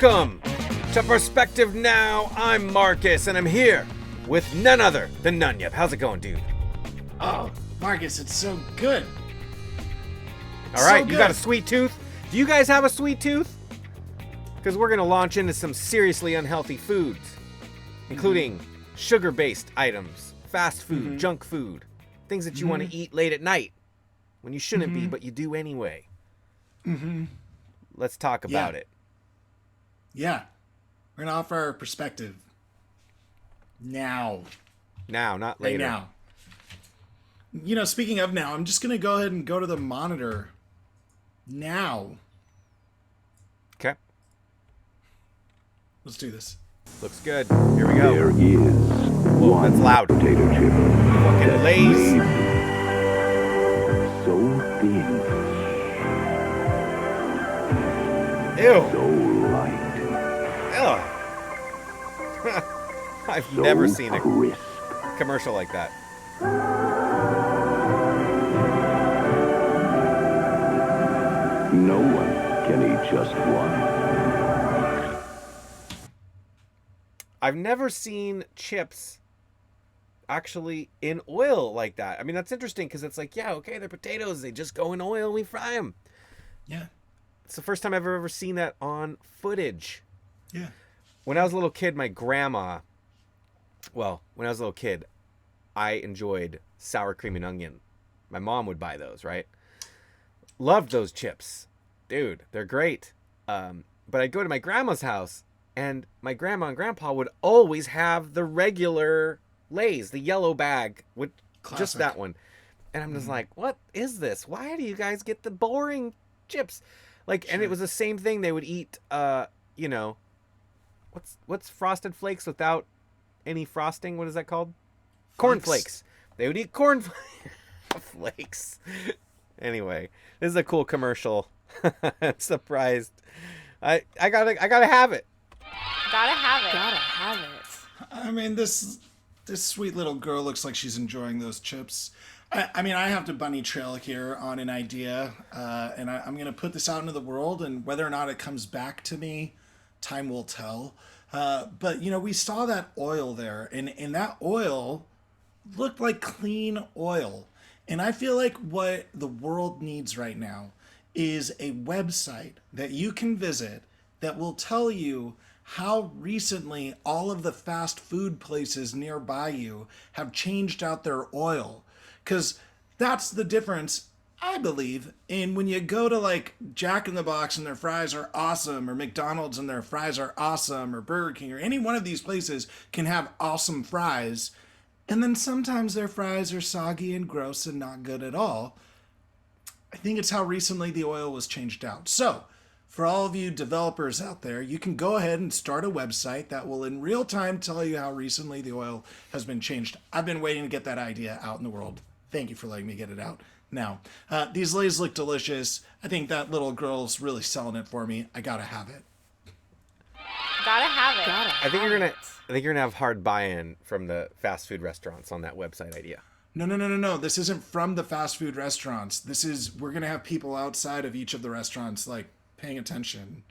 Welcome to Perspective Now. I'm Marcus, and I'm here with none other than Nunyep. How's it going, dude? Oh, Marcus, it's so good. All right, you got a sweet tooth? Do you guys have a sweet tooth? Because we're going to launch into some seriously unhealthy foods, including sugar-based items, fast food, junk food, things that you want to eat late at night when you shouldn't be, but you do anyway. Let's talk about it. Yeah. We're going to offer our perspective. Now, not later. Right now. You know, speaking of now, I'm just going to go ahead and go to the monitor now. Okay. Let's do this. Looks good. Here we go. There is Whoa, that's loud. potato chip. Fucking Lay's. So thin, Ew. so light, Ugh. I've so never seen a crisp. commercial like that. No one can eat just one. I've never seen chips actually in oil like that. I mean, that's interesting because it's like, yeah, okay, they're potatoes. They just go in oil. We fry them. Yeah. It's the first time I've ever seen that on footage. Yeah. When I was a little kid, when I was a little kid, I enjoyed sour cream and onion. My mom would buy those, right? Loved those chips. Dude, they're great. But I'd go to my grandma's house, and my grandma and grandpa would always have the regular Lay's, the yellow bag, with just Classic. that one. And I'm just like, what is this? Why do you guys get the boring chips? Like, and it was the same thing. They would eat, what's Frosted Flakes without any frosting? What is that called? Corn Flakes. They would eat corn flakes. Anyway, this is a cool commercial. I'm surprised. I gotta have it. Gotta have it. I mean, this sweet little girl looks like she's enjoying those chips. I mean, I have to bunny trail here on an idea, and I'm going to put this out into the world, and whether or not it comes back to me, time will tell. But, you know, we saw that oil there, and that oil looked like clean oil. And I feel like what the world needs right now is a website that you can visit that will tell you how recently all of the fast food places nearby you have changed out their oil. Because that's the difference, I believe, in when you go to like Jack in the Box and their fries are awesome, or McDonald's and their fries are awesome, or Burger King, or any one of these places can have awesome fries. And then sometimes their fries are soggy and gross and not good at all. I think it's how recently the oil was changed out. So, for all of you developers out there, you can go ahead and start a website that will in real time tell you how recently the oil has been changed. I've been waiting to get that idea out in the world. Thank you for letting me get it out now. These Lay's look delicious. I think that little girl's really selling it for me. I gotta have it. Gotta have it. I think you're gonna have hard buy-in from the fast food restaurants on that website idea. No. This isn't from the fast food restaurants. We're gonna have people outside of each of the restaurants like paying attention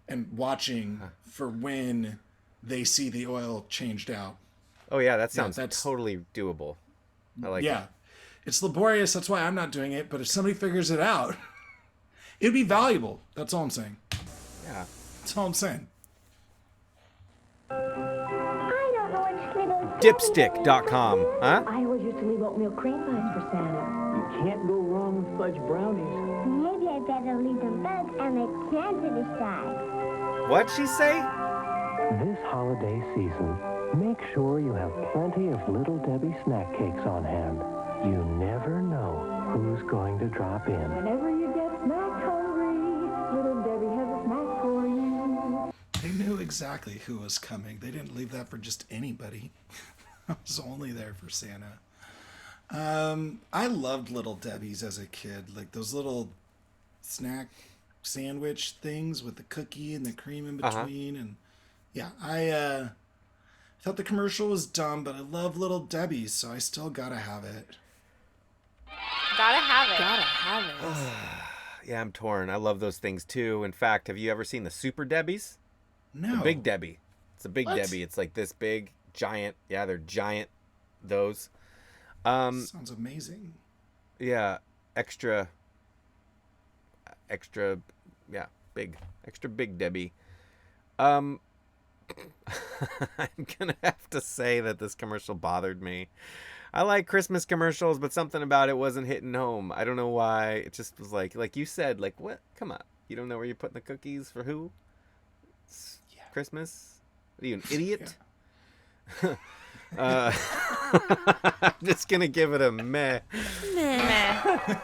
and watching for when they see the oil changed out. Oh yeah, that sounds totally doable. I like it. It's laborious, that's why I'm not doing it, but if somebody figures it out, it'd be valuable. That's all I'm saying. Yeah. That's all I'm saying. Dipstick.com, huh? I always used to leave oatmeal cream pies for Santa. You can't go wrong with fudge brownies. Maybe I better leave the bugs on the candy side. What'd she say? This holiday season, make sure you have plenty of Little Debbie snack cakes on hand. You never know who's going to drop in. Whenever you get snack hungry, little Debbie has a snack for you. They knew exactly who was coming. They didn't leave that for just anybody. I was only there for Santa. I loved Little Debbie's as a kid. Like those little snack sandwich things with the cookie and the cream in between. And yeah, I thought the commercial was dumb, but I love Little Debbie's, so I still gotta have it. Gotta have it. Yeah, I'm torn. I love those things too. In fact, have you ever seen the Super Debbies? No. Big Debbie. It's a Big What? Debbie. It's like this big, giant. Yeah, they're giant. Those. Sounds amazing. Yeah, extra. Yeah, big. Extra Big Debbie. I'm gonna have to say that this commercial bothered me. I like Christmas commercials, but something about it wasn't hitting home. I don't know why. It just was like you said, like, what? Come on. You don't know where you're putting the cookies for who? It's Christmas? What are you, an idiot? I'm just going to give it a meh. Meh.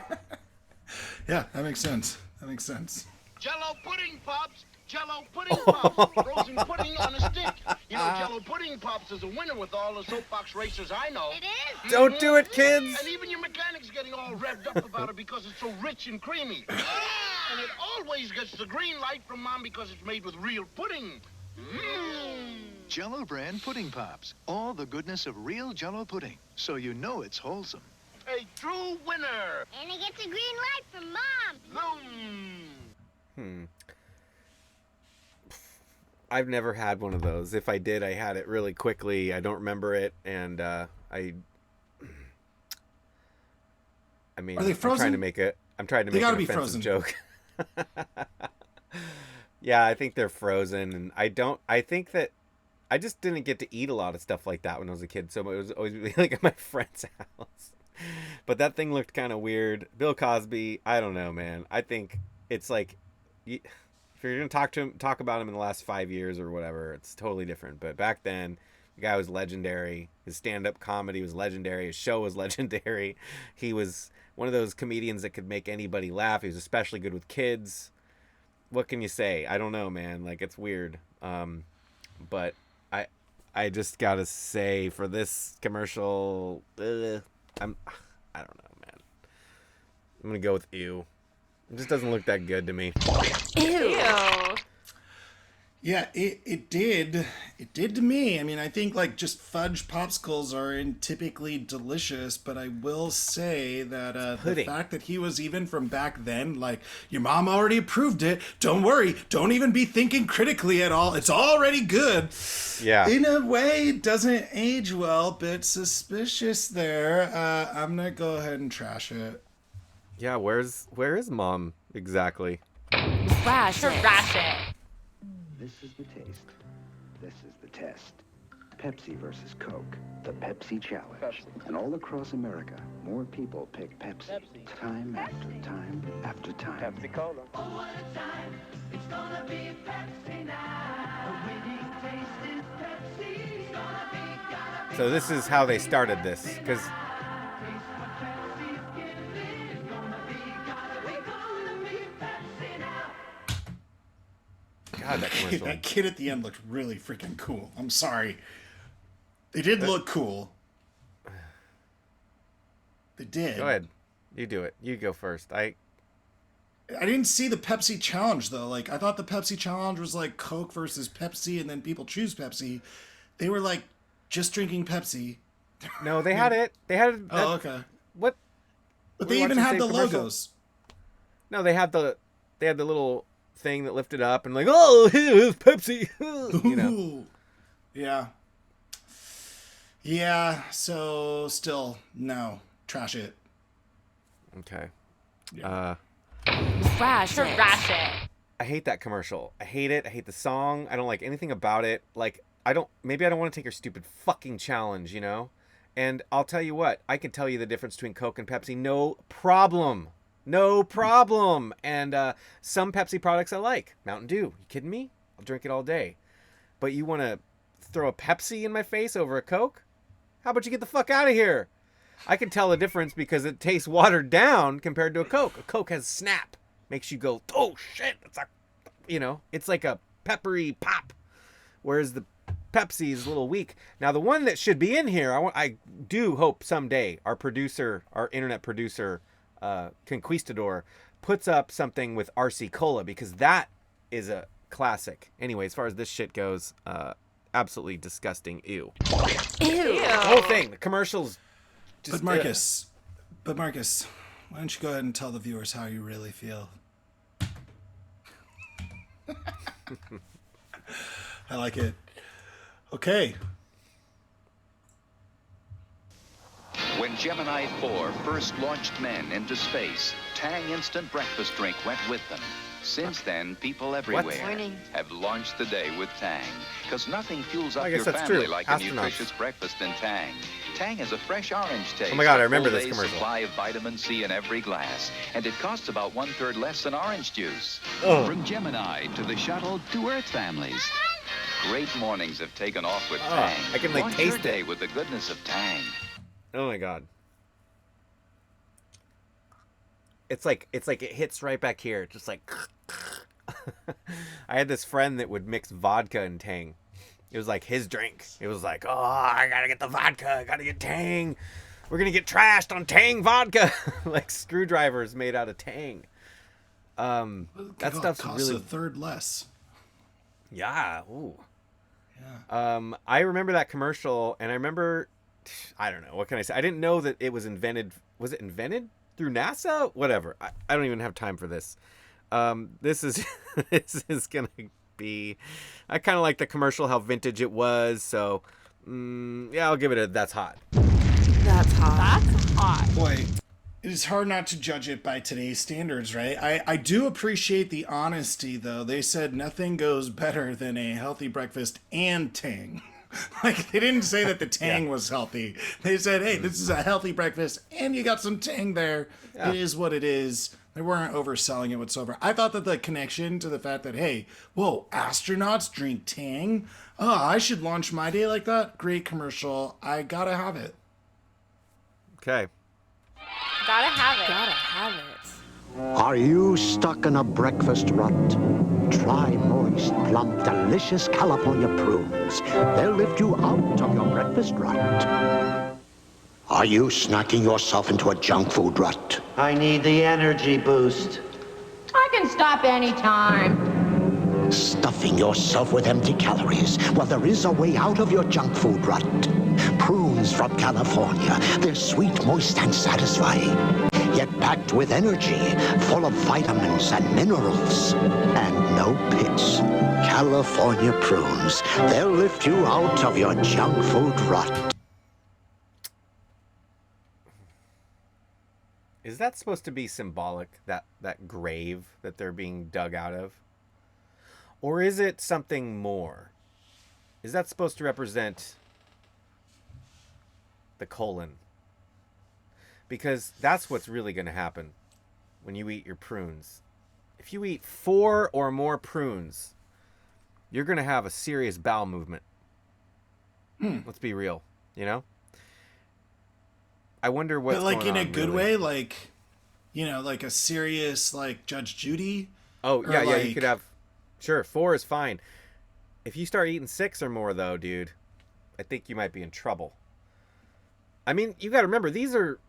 Yeah, that makes sense. That makes sense. Jello pudding pops. Jello pudding pops. Frozen pudding on a stick. You know, Jello pudding pops is a winner with all the soapbox racers I know. It is. Don't do it, kids. And even your mechanic's getting all revved up about it because it's so rich and creamy. And it always gets the green light from Mom because it's made with real pudding. Jello brand pudding pops. All the goodness of real Jello pudding. So you know it's wholesome. A true winner. And he gets a green light from Mom. I've never had one of those. If I did, I had it really quickly. I don't remember it, and I mean, Are they frozen? I'm trying to They make an gotta be offensive frozen. joke. Yeah, I think they're frozen, and I think that I just didn't get to eat a lot of stuff like that when I was a kid, so it was always like at my friend's house. But that thing looked kind of weird. Bill Cosby, I don't know, man. I think it's like, if you're gonna talk about him in the last 5 years or whatever, it's totally different. But back then, the guy was legendary. His stand-up comedy was legendary. His show was legendary. He was one of those comedians that could make anybody laugh. He was especially good with kids. What can you say? I don't know, man. Like, it's weird. But I just gotta say, for this commercial, I don't know, man. I'm gonna go with ew. It just doesn't look that good to me. Ew. Yeah, it did. It did to me. I mean, I think like just fudge popsicles are typically delicious, but I will say that the pudding. fact that he was even from back then, like, your mom already approved it. Don't worry. Don't even be thinking critically at all. It's already good. Yeah. In a way, it doesn't age well, but suspicious there. I'm going to go ahead and trash it. Yeah, where is Mom exactly? Trash it. This is the taste. This is the test. Pepsi versus Coke. The Pepsi Challenge. And all across America, more people pick Pepsi. Time after time after time. Pepsi Cola. So this is how they started this, because God, that commercial. That kid at the end looked really freaking cool. I'm sorry. They did look cool. They did. Go ahead, you do it. You go first. I didn't see the Pepsi challenge though. Like, I thought the Pepsi challenge was like Coke versus Pepsi, and then people choose Pepsi. They were like just drinking Pepsi. No, they had it. They had it. Oh, okay. What? But Were they you even watching had the same commercial? logos. No, they had the little thing that lifted up and like, oh, here's Pepsi. You know. Ooh. Yeah. Yeah. So still no. Trash it. Okay. Trash it. I hate that commercial. I hate it. I hate the song. I don't like anything about it. Like, maybe I don't want to take your stupid fucking challenge, you know? And I'll tell you what, I can tell you the difference between Coke and Pepsi. No problem. No problem. And some Pepsi products I like. Mountain Dew. You kidding me? I'll drink it all day. But you want to throw a Pepsi in my face over a Coke? How about you get the fuck out of here? I can tell the difference because it tastes watered down compared to a Coke. A Coke has snap. Makes you go, oh shit. It's a, it's like a peppery pop. Whereas the Pepsi is a little weak. Now, the one that should be in here, I do hope someday our internet producer, Conquistador, puts up something with RC Cola, because that is a classic. Anyway, as far as this shit goes, absolutely disgusting. Ew. The whole thing, the commercials. Just, But Marcus, why don't you go ahead and tell the viewers how you really feel? I like it. Okay. When Gemini 4 first launched men into space, Tang instant breakfast drink went with them. Since then, people everywhere have launched the day with Tang. Because nothing fuels up I your guess that's family true. like Astronauts. a nutritious breakfast than Tang. Tang has a fresh orange taste. Oh my God, I a remember full this day's commercial. supply of vitamin C in every glass. And it costs about 1/3 less than orange juice. Ugh. From Gemini to the shuttle to Earth families. Great mornings have taken off with Oh, Tang. I can, like, Launch taste your day it. with the goodness of Tang. Oh my God. It's like it hits right back here, just like. I had this friend that would mix vodka and Tang. It was like his drink. It was like, oh, I gotta get the vodka, I gotta get Tang. We're gonna get trashed on Tang vodka, like screwdrivers made out of Tang. That stuff's costs really a third less. Yeah. Ooh. Yeah. I remember that commercial, and I remember, I don't know, what can I say? I didn't know that it was invented. Was it invented through NASA? Whatever. I don't even have time for this. This is this is gonna be. I kind of like the commercial, how vintage it was. So, yeah, I'll give it a. That's hot. That's hot. That's hot. Boy, it is hard not to judge it by today's standards, right? I do appreciate the honesty, though. They said nothing goes better than a healthy breakfast and Tang. Like, they didn't say that the Tang was healthy. They said, hey, this is a healthy breakfast, and you got some Tang there. Yeah. It is what it is. They weren't overselling it whatsoever. I thought that the connection to the fact that, hey, whoa, astronauts drink Tang? Oh, I should launch my day like that? Great commercial. I gotta have it. Okay. Gotta have it. Gotta have it. Are you stuck in a breakfast rut? Try moist, plump, delicious California prunes. They'll lift you out of your breakfast rut. Are you snacking yourself into a junk food rut? I need the energy boost. I can stop anytime. Stuffing yourself with empty calories? Well, there is a way out of your junk food rut. Prunes from California. They're sweet, moist, and satisfying. Yet packed with energy, full of vitamins and minerals. And no pits. California prunes. They'll lift you out of your junk food rut. Is that supposed to be symbolic, that grave that they're being dug out of? Or is it something more? Is that supposed to represent the colon? Because that's what's really going to happen when you eat your prunes. If you eat 4 or more prunes, you're going to have a serious bowel movement. Let's be real, you know? I wonder what's But like going in a on, good really. way, like, you know, like a serious, like Judge Judy. Oh, Or yeah, you like- could have. Sure, 4 is fine. If you start eating 6 or more, though, dude, I think you might be in trouble. I mean, you got to remember, these are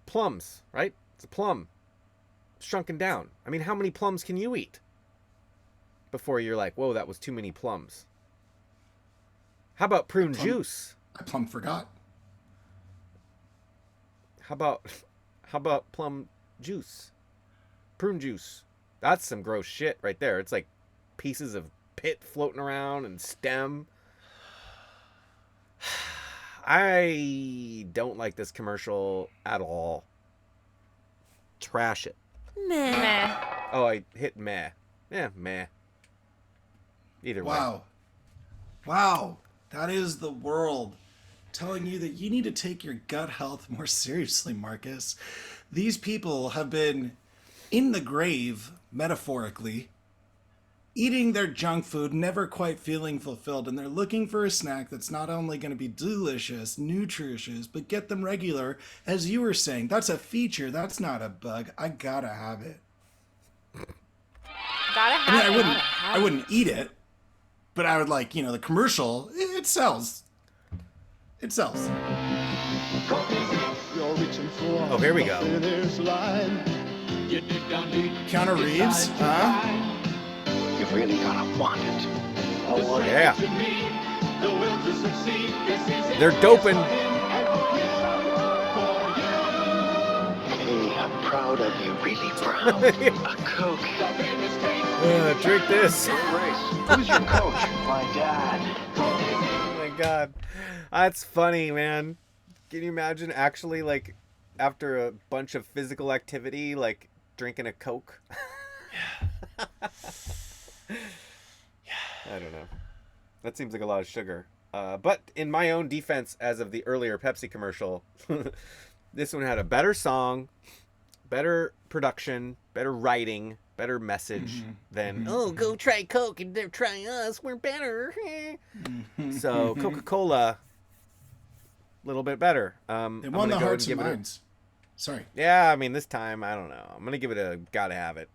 plums, right? It's a plum shrunken down. I mean, how many plums can you eat before you're like, whoa, that was too many plums? How about prune juice? I plumb forgot. How about plum juice? Prune juice. That's some gross shit right there. It's like pieces of pit floating around and stem. I don't like this commercial at all. Trash it. Meh. Oh, I hit meh. Yeah, meh. Either way. Wow. Wow. That is the world telling you that you need to take your gut health more seriously, Marcus. These people have been in the grave, metaphorically, eating their junk food, never quite feeling fulfilled, and they're looking for a snack that's not only going to be delicious, nutritious, but get them regular. As you were saying, that's a feature, that's not a bug. I gotta have it. Gotta I mean, have it. I wouldn't eat it, but I would like, you know, the commercial, it sells. It sells. Oh, here we go. Keanu Reeves, huh? You've really gotta want it. Yeah. They're doping. Hey, I'm proud of you, really proud. A Coke. Drink this. Who's your coach? My dad. Oh my god. That's funny, man. Can you imagine actually, like, after a bunch of physical activity, like, drinking a Coke? I don't know. That seems like a lot of sugar. But in my own defense, as of the earlier Pepsi commercial, this one had a better song, better production, better writing, better message than, oh, go try Coke and they're trying us, we're better. So Coca-Cola, a little bit better. They won the hearts and minds. Sorry. Yeah, I mean, this time, I don't know. I'm going to give it a gotta have it.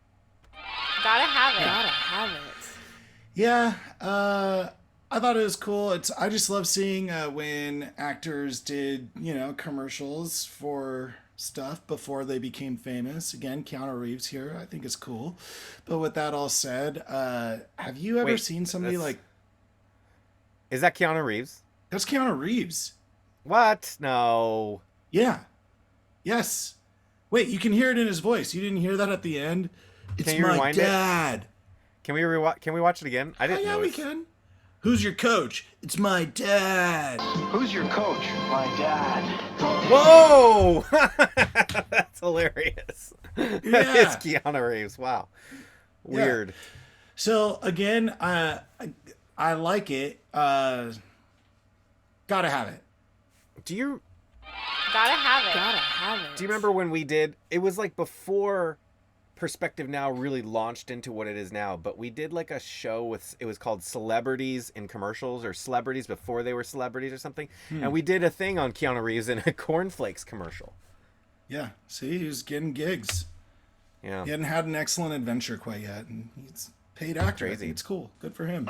Gotta have it. Gotta have it. Yeah, I thought it was cool. I just love seeing when actors did, commercials for stuff before they became famous. Again, Keanu Reeves here. I think it's cool. But with that all said, have you ever seen somebody like... Is that Keanu Reeves? That's Keanu Reeves. What? No. Yeah. Yes. Wait, you can hear it in his voice. You didn't hear that at the end? It's Can you my rewind dad. It? Can we watch it again? I didn't know. Yeah, we can. Who's your coach? It's my dad. Who's your coach? My dad. Whoa! That's hilarious. Yeah. It's Keanu Reeves. Wow. Weird. Yeah. So again, I like it. Gotta have it. Do you Gotta have it. Gotta have it. Do you remember when we did? It was like before Perspective Now really launched into what it is now, but we did like a show with, it was called Celebrities in Commercials, or Celebrities Before They Were Celebrities or something. And we did a thing on Keanu Reeves in a cornflakes commercial. Yeah. See, he was getting gigs. Yeah. He hadn't had an excellent adventure quite yet, and he's paid actor. Crazy. It's cool. Good for him.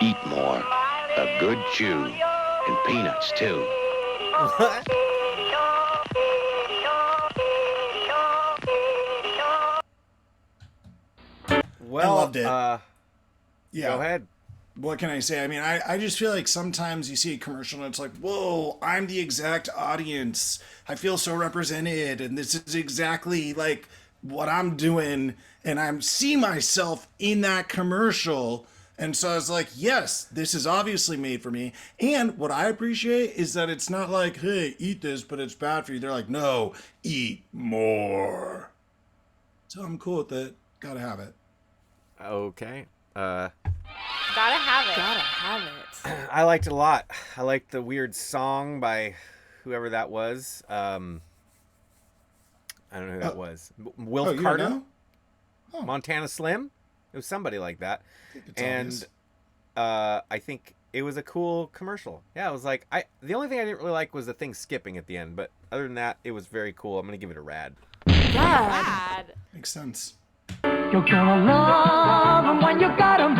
Eat more. A good chew. And peanuts, too. What? Well, I loved it. Yeah. Yeah. Go ahead. What can I say? I mean, I just feel like sometimes you see a commercial and it's like, whoa, I'm the exact audience. I feel so represented, and this is exactly like what I'm doing, and I see myself in that commercial. And so I was like, yes, this is obviously made for me. And what I appreciate is that it's not like, hey, eat this, but it's bad for you. They're like, no, eat more. So I'm cool with it. Gotta have it. Okay. Gotta have it. Gotta have it. I liked it a lot. I liked the weird song by whoever that was. I don't know who that was. Wilf you Carter? don't know? Oh. Montana Slim? It was somebody like that. It's And obvious. I think it was a cool commercial. Yeah, it was like, the only thing I didn't really like was the thing skipping at the end, but other than that, it was very cool. I'm going to give it a rad. Rad. Makes sense. You're gonna love 'em when you got 'em.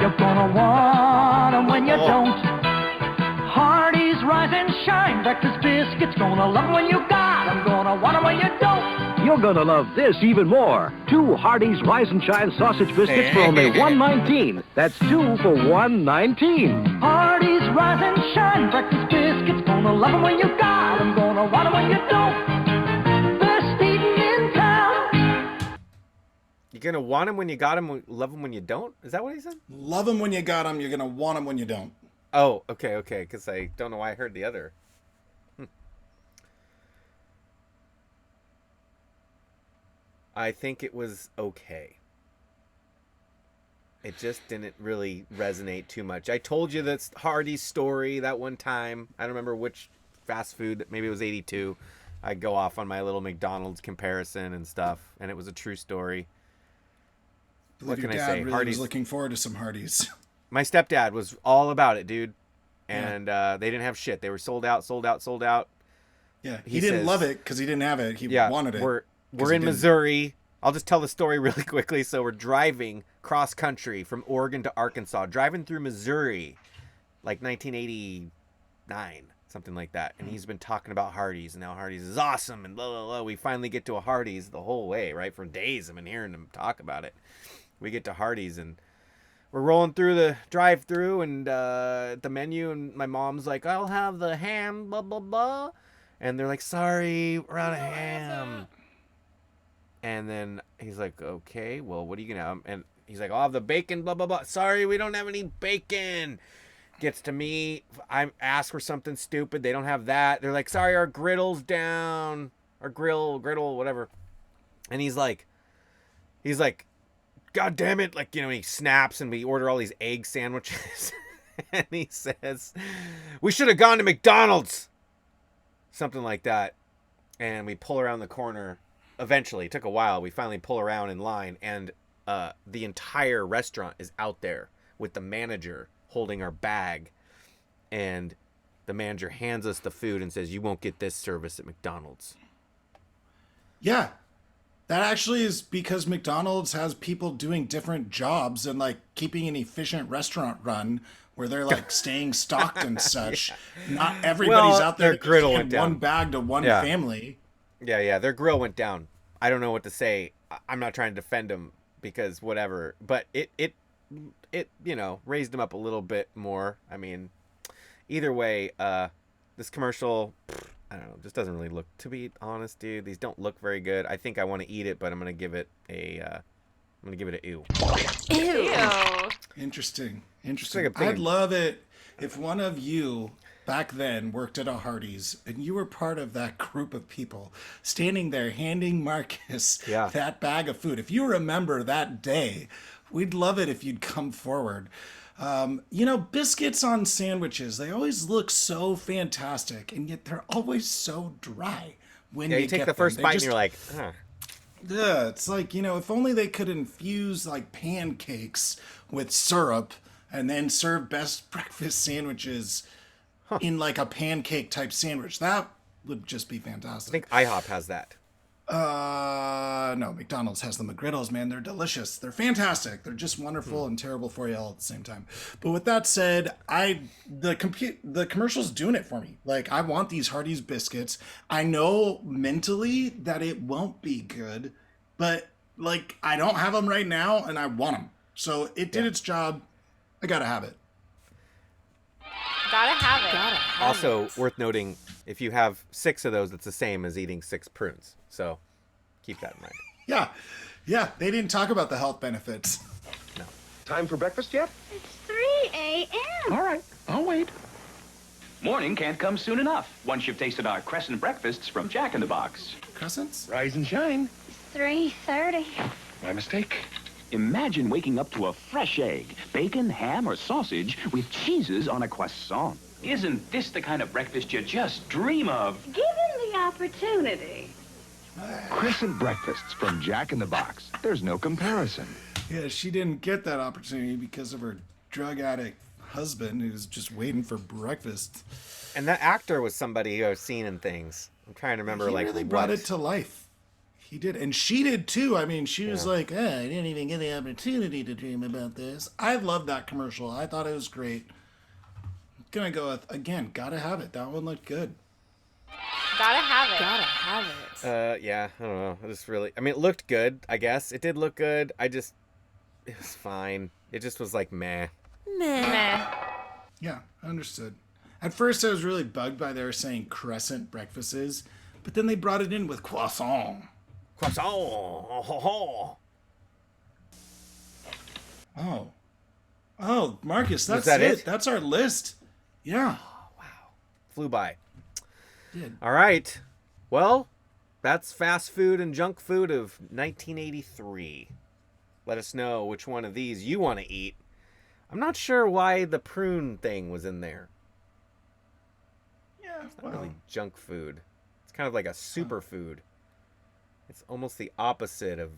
You're gonna want 'em when you don't. Hardee's Rise and Shine breakfast biscuits. Gonna love 'em when you got 'em. Gonna want 'em when you don't. You're gonna love this even more. 2 Hardee's Rise and Shine sausage biscuits for only $1.19. That's 2 for $1.19. Hardee's Rise and Shine breakfast biscuits. Gonna love 'em when you got 'em. Gonna want 'em when you don't. Best eating in town. You're going to want him when you got him, love him when you don't? Is that what he said? Love them when you got them. You're going to want them when you don't. Oh, okay, because I don't know why I heard the other. I think it was okay. It just didn't really resonate too much. I told you that's Hardy's story that one time. I don't remember which fast food. Maybe it was 82. I go off on my little McDonald's comparison and stuff, and it was a true story. What can I say? Really Hardee's. was looking forward to some Hardee's. My stepdad was all about it, dude. And they didn't have shit. They were sold out. Yeah, he didn't love it because he didn't have it. He wanted it. We're in Missouri. I'll just tell the story really quickly. So we're driving cross country from Oregon to Arkansas, driving through Missouri, like 1989, something like that. And he's been talking about Hardee's, and now Hardee's is awesome, and blah, blah, blah. We finally get to a Hardee's the whole way, right? For days I've been hearing him talk about it. We get to Hardee's, and we're rolling through the drive-through, and the menu, and my mom's like, I'll have the ham, blah, blah, blah. And they're like, sorry, we're out of ham. And then he's like, okay, well, what are you going to have? And he's like, I'll have the bacon, blah, blah, blah. Sorry, we don't have any bacon. Gets to me, I ask for something stupid. They don't have that. They're like, sorry, our griddle's down. Our griddle, whatever. And he's like, God damn it. Like, you know, he snaps, and we order all these egg sandwiches. And he says, we should have gone to McDonald's. Something like that. And we pull around the corner. Eventually, it took a while. We finally pull around in line, and the entire restaurant is out there with the manager holding our bag, and the manager hands us the food and says, you won't get this service at McDonald's. Yeah. That actually is because McDonald's has people doing different jobs and like keeping an efficient restaurant run where they're like staying stocked and such. Yeah. Not everybody's out there their griddle went down. One bag to one family. Yeah, their grill went down. I don't know what to say. I'm not trying to defend them because whatever, but it you know, raised them up a little bit more. I mean, either way, this commercial, I don't know, just doesn't really look, to be honest, dude. These don't look very good. I think I want to eat it, but I'm gonna give it a ew. Ew. Interesting. Like I'd love it if one of you back then worked at a Hardee's and you were part of that group of people standing there handing Marcus that bag of food. If you remember that day, we'd love it if you'd come forward. You know, biscuits on sandwiches, they always look so fantastic, and yet they're always so dry when you take get the first them. bite and you're like, Yeah, it's like, you know, if only they could infuse like pancakes with syrup and then serve best breakfast sandwiches in like a pancake type sandwich. That would just be fantastic. I think IHOP has that. No, McDonald's has the McGriddles, man. They're delicious. They're fantastic. They're just wonderful and terrible for you all at the same time. But with that said, the commercial's doing it for me. Like, I want these Hardee's biscuits. I know mentally that it won't be good, but like, I don't have them right now, and I want them. So it did its job. I gotta have it. Gotta have it. Also, worth noting, if you have 6 of those, it's the same as eating 6 prunes. So keep that in mind. Yeah, they didn't talk about the health benefits. No. Time for breakfast yet? It's 3 a.m. All right, I'll wait. Morning can't come soon enough once you've tasted our crescent breakfasts from Jack in the Box. Crescents? Rise and shine. It's 3:30. My mistake. Imagine waking up to a fresh egg, bacon, ham, or sausage with cheeses on a croissant. Isn't this the kind of breakfast you just dream of? Given the opportunity. Crescent breakfasts from Jack in the Box. There's no comparison. Yeah, she didn't get that opportunity because of her drug addict husband who's just waiting for breakfast. And that actor was somebody I've seen in things. I'm trying to remember, he like, really brought it to life. He did, and she did too. I mean, she was like, I didn't even get the opportunity to dream about this. I love that commercial. I thought it was great. Gonna go with, again, gotta have it. That one looked good. Gotta have it. Yeah, I don't know. It looked good, I guess. It did look good. It was fine. It just was like, meh. Yeah, understood. At first, I was really bugged by they were saying crescent breakfasts, but then they brought it in with croissant. Croissant. Oh, Marcus, that's it. That's our list. Yeah. Oh, wow. Flew by. Did. All right. Well, that's fast food and junk food of 1983. Let us know which one of these you want to eat. I'm not sure why the prune thing was in there. Yeah, It's not really junk food. It's kind of like a superfood. It's almost the opposite of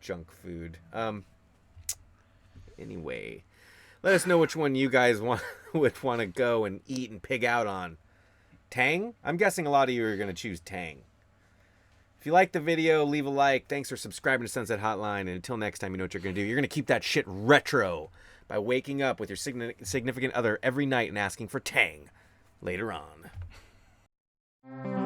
junk food. Anyway, let us know which one you guys would want to go and eat and pig out on. Tang? I'm guessing a lot of you are going to choose Tang. If you liked the video, leave a like. Thanks for subscribing to Sunset Hotline. And until next time, you know what you're going to do. You're going to keep that shit retro by waking up with your significant other every night and asking for Tang later on. Tang.